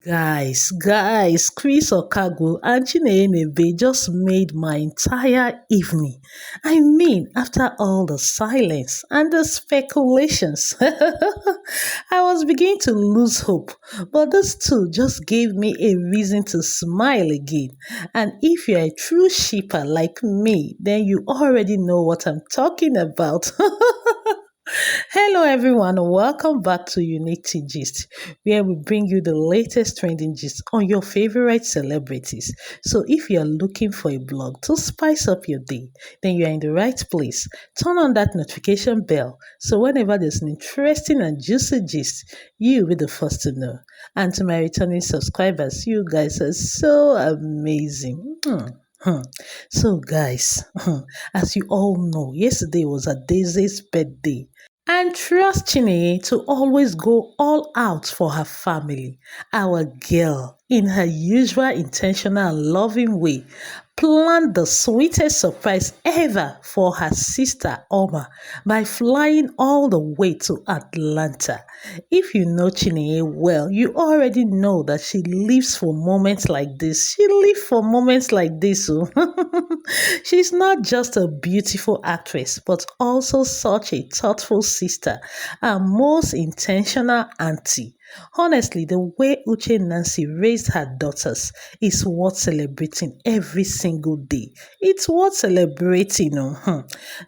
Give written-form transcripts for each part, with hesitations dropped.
Chris Okagbue and Chinenye Nnebe just made my entire evening. I mean, after all the silence and the speculations, I was beginning to lose hope. But those two just gave me a reason to smile again. And if you're a true shipper like me, then you already know what I'm talking about. Hello, everyone. Welcome back to Unity Gist, where we bring you the latest trending gist on your favorite celebrities. So, if you're looking for a blog to spice up your day, then you're in the right place. Turn on that notification bell so whenever there's an interesting and juicy gist, you'll be the first to know. And to my returning subscribers, you guys are so amazing. Hmm. So, guys, as you all know, yesterday was Adaeze's birthday. And trust Chinenye to always go all out for her family, our girl, in her usual intentional and loving way, planned the sweetest surprise ever for her sister Oma by flying all the way to Atlanta. If you know Chinenye well, you already know that she lives for moments like this. She lives for moments like this. Oh. She's not just a beautiful actress, but also such a thoughtful sister and most intentional auntie. Honestly, the way Uche Nancy raised her daughters is worth celebrating every single day. It's worth celebrating.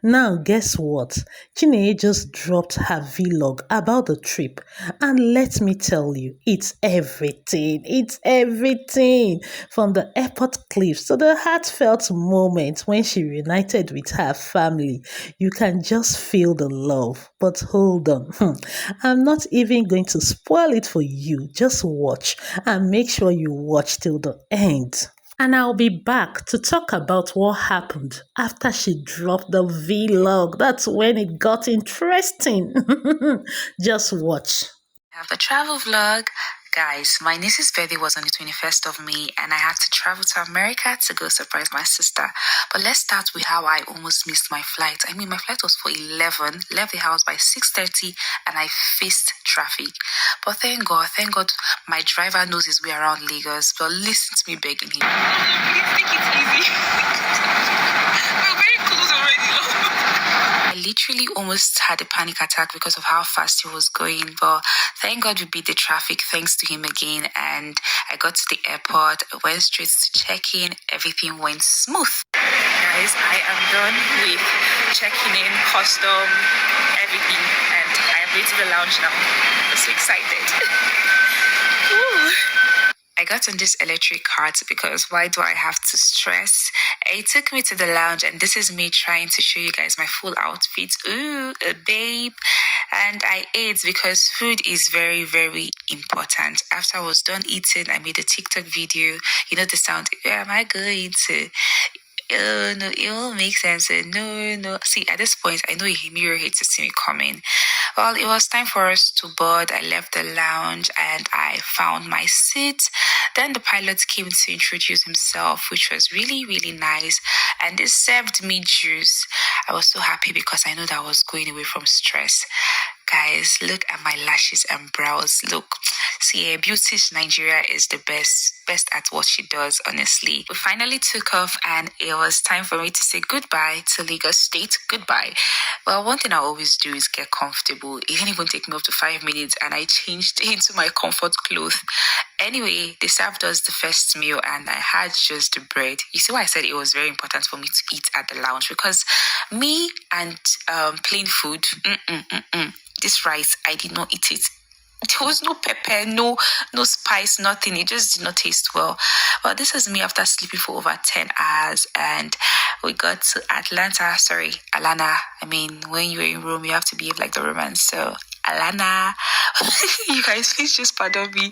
Now, guess what? Chinenye just dropped her vlog about the trip. And let me tell you, it's everything. It's everything. From the airport cliffs to the heartfelt moment when she reunited with her family. You can just feel the love. But hold on. I'm not even going to spoil it for you. Just watch and make sure you watch till the end. And I'll be back to talk about what happened after she dropped the vlog. That's when it got interesting. Just watch. I have a travel vlog. Guys, my niece's birthday was on the 21st of May and I had to travel to America to go surprise my sister. But let's start with how I almost missed my flight. I mean, my flight was for 11, left the house by 6:30 and I faced traffic. But thank God, my driver knows his way around Lagos. But listen to me begging him. Please take it easy. We're very close already. I literally almost had a panic attack because of how fast he was going, but thank God we beat the traffic thanks to him again. And I got to the airport, went straight to check-in, everything went smooth. Guys, I am done with checking in, custom, everything, and I am ready to the lounge now. I'm so excited. Woo. I got on this electric cart because why do I have to stress? It took me to the lounge and this is me trying to show you guys my full outfit. Ooh, a babe. And I ate because food is very, very important. After I was done eating, I made a TikTok video. You know the sound, where am I going to? Oh no, it won't make sense. No. See, at this point, I know Mirror hates to see me coming. Well, it was time for us to board. I left the lounge and I found my seat. Then the pilot came to introduce himself, which was really, really nice. And they served me juice. I was so happy because I know that I was going away from stress. Guys, look at my lashes and brows. Look, see, Beauty's Nigeria is the best at what she does, honestly. We finally took off and it was time for me to say goodbye to Lagos State. Goodbye. Well, one thing I always do is get comfortable. It didn't even take me up to 5 minutes and I changed into my comfort clothes. Anyway, they served us the first meal and I had just the bread. You see why I said it was very important for me to eat at the lounge? Because me and plain food, this rice, I did not eat it. There was no pepper, no spice, nothing. It just did not taste well. But this is me after sleeping for over 10 hours. And we got to Alana. I mean, when you're in Rome, you have to behave like the Romans. So, Alana, you guys, please just pardon me.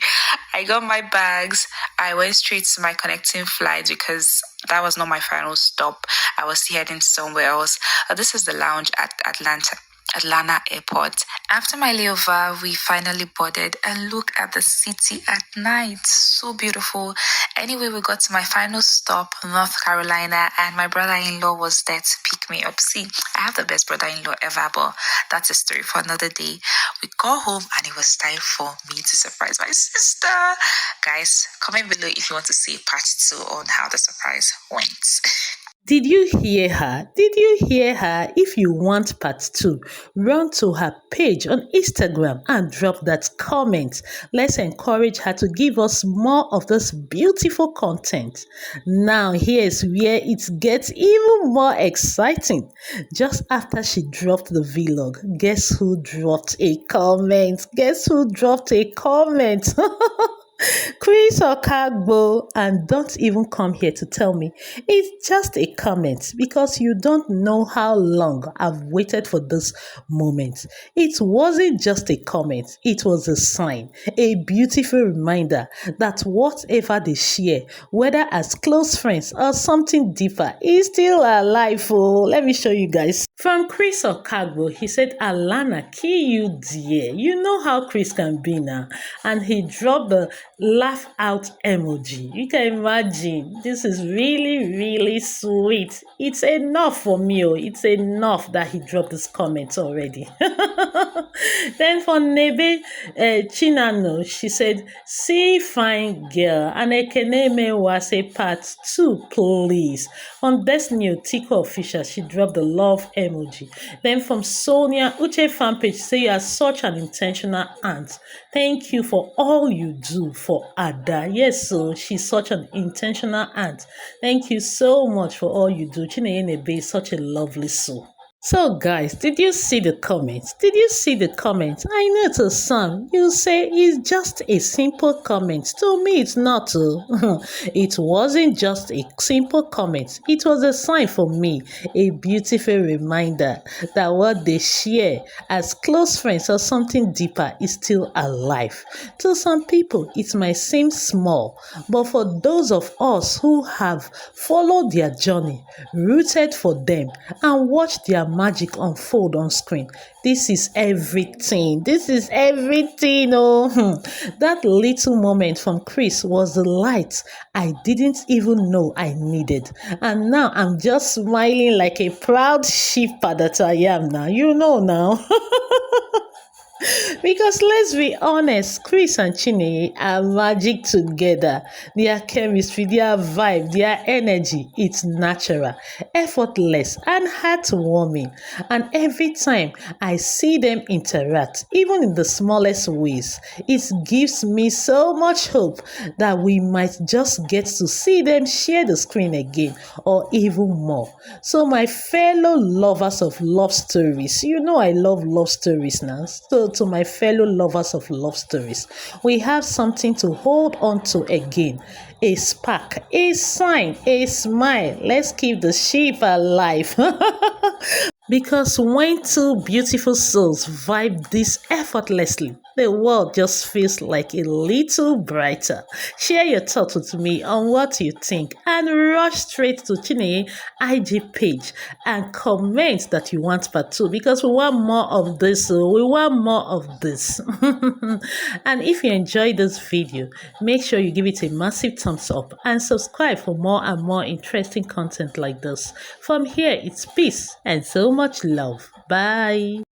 I got my bags. I went straight to my connecting flight because that was not my final stop. I was heading somewhere else. This is the lounge at Atlanta. Atlanta Airport. After my layover, we finally boarded and look at the city at night. So beautiful. Anyway, we got to my final stop, North Carolina, and my brother-in-law was there to pick me up. See, I have the best brother-in-law ever, but that's a story for another day. We got home and it was time for me to surprise my sister. Guys, comment below if you want to see part 2 on how the surprise went. Did you hear her? Did you hear her? If you want part 2, run to her page on Instagram and drop that comment. Let's encourage her to give us more of this beautiful content. Now, here's where it gets even more exciting. Just after she dropped the vlog, guess who dropped a comment? Guess who dropped a comment? Chris Okagbue, and don't even come here to tell me it's just a comment because you don't know how long I've waited for this moment. It wasn't just a comment, it was a sign, a beautiful reminder that whatever they share, whether as close friends or something deeper, is still alive. Oh, let me show you guys. From Chris Okagbue, he said, Alana, kill you dear. You know how Chris can be now. And he dropped the laugh out emoji. You can imagine. This is really, really sweet. It's enough for me. Oh. It's enough that he dropped this comment already. Then for Nnebe Chinenye, she said, see fine girl. And Ekeneme was a part 2, please. From Destiny Otiko Official, she dropped the love emoji. Then from Sonia Uche fan page, say you are such an intentional aunt. Thank you for all you do for Ada. Yes, so she's such an intentional aunt. Thank you so much for all you do. Chinenye Nnebe is such a lovely soul. So guys, did you see the comments? Did you see the comments? I know to some, you say it's just a simple comment. To me, it's not. It wasn't just a simple comment. It was a sign for me, a beautiful reminder that what they share as close friends or something deeper is still alive. To some people, it might seem small, but for those of us who have followed their journey, rooted for them, and watched their magic unfold on screen. This is everything. This is everything. Oh, that little moment from Chris was the light I didn't even know I needed. And now I'm just smiling like a proud sheeper that I am now. You know now. Because let's be honest, Chris and Chinenye are magic together. Their chemistry, their vibe, their energy, it's natural, effortless, and heartwarming. And every time I see them interact, even in the smallest ways, it gives me so much hope that we might just get to see them share the screen again, or even more. So my fellow lovers of love stories, you know I love love stories now. So to my fellow lovers of love stories, we have something to hold on to again. A spark, a sign, a smile. Let's keep the sheep alive. Because when two beautiful souls vibe this effortlessly, the world just feels like a little brighter. Share your thoughts with me on what you think and rush straight to Chinenye IG page and comment that you want part 2 because we want more of this. We want more of this. And if you enjoyed this video, make sure you give it a massive thumbs up and subscribe for more and more interesting content like this. From here, it's peace and so much love. Bye.